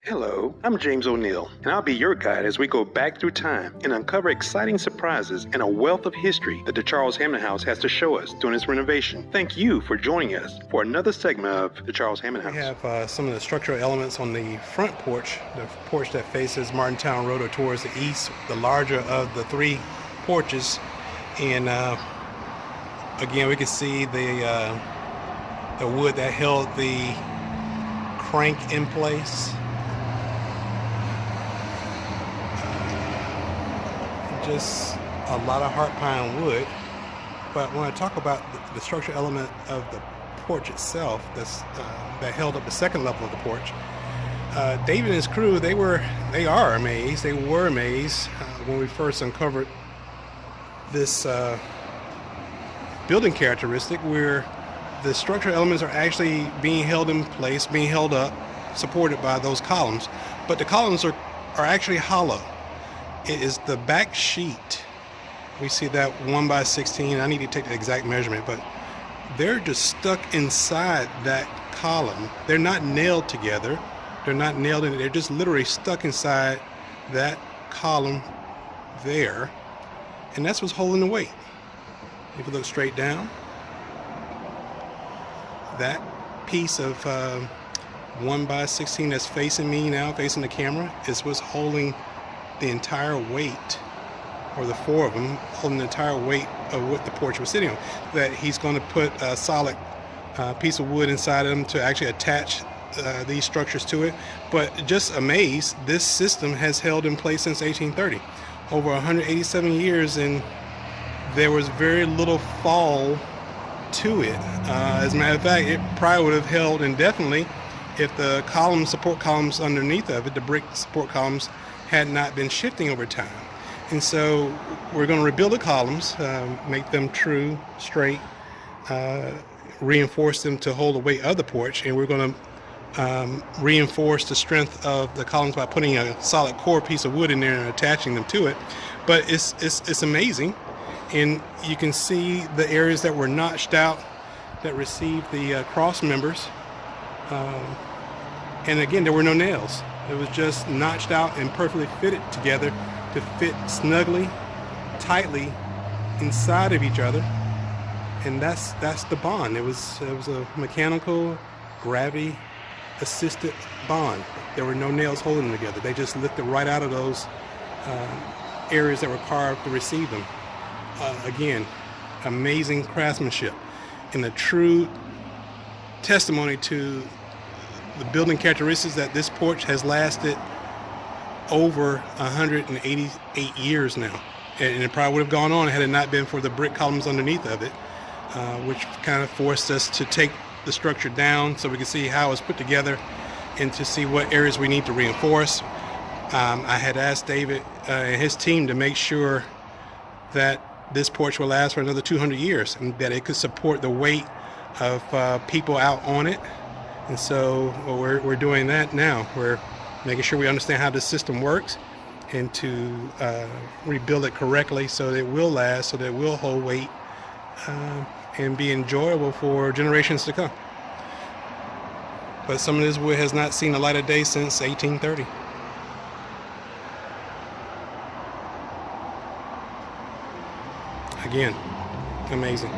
Hello, I'm James O'Neill, and I'll be your guide as we go back through time and uncover exciting surprises and a wealth of history that the Charles Hammond House has to show us during its renovation. Thank you for joining us for another segment of the Charles Hammond House. We have some of the structural elements on the front porch, the porch that faces Martintown Road or towards the east, the larger of the three porches. And again, we can see the wood that held the crank in place. Just a lot of heart pine wood. But when I talk about the structural element of the porch itself, that held up the second level of the porch, David and his crew, they were amazed when we first uncovered this building characteristic where the structural elements are actually being held in place, being held up, supported by those columns. But the columns are actually hollow. It is the back sheet. We see that 1x16. I need to take the exact measurement, but they're just stuck inside that column. They're not nailed together. They're not nailed in. They're just literally stuck inside that column there, and that's what's holding the weight. If you look straight down, that piece of 1x16 that's facing me now, facing the camera, is what's holding the entire weight, or the four of them holding the entire weight of what the porch was sitting on. That he's going to put a solid piece of wood inside of them to actually attach these structures to it. But just amazed, this system has held in place since 1830, over 187 years, and there was very little fall to it. As a matter of fact, it probably would have held indefinitely if the support columns underneath of it, the brick support columns, had not been shifting over time. And so we're going to rebuild the columns, make them true, straight, reinforce them to hold the weight of the porch, and we're going to reinforce the strength of the columns by putting a solid core piece of wood in there and attaching them to it. But it's amazing, and you can see the areas that were notched out that received the cross members. And again, there were no nails. It was just notched out and perfectly fitted together to fit snugly, tightly inside of each other. And that's the bond. It was a mechanical, gravity assisted bond. There were no nails holding them together. They just lifted right out of those areas that were carved to receive them. Again, amazing craftsmanship and a true testimony to the building characteristics that this porch has lasted over 188 years now. And it probably would have gone on had it not been for the brick columns underneath of it, which kind of forced us to take the structure down so we could see how it's put together and to see what areas we need to reinforce. I had asked David and his team to make sure that this porch will last for another 200 years and that it could support the weight of people out on it. And so we're doing that now. We're making sure we understand how the system works and to rebuild it correctly so that it will last, so that it will hold weight and be enjoyable for generations to come. But some of this wood has not seen the light of day since 1830. Again, amazing.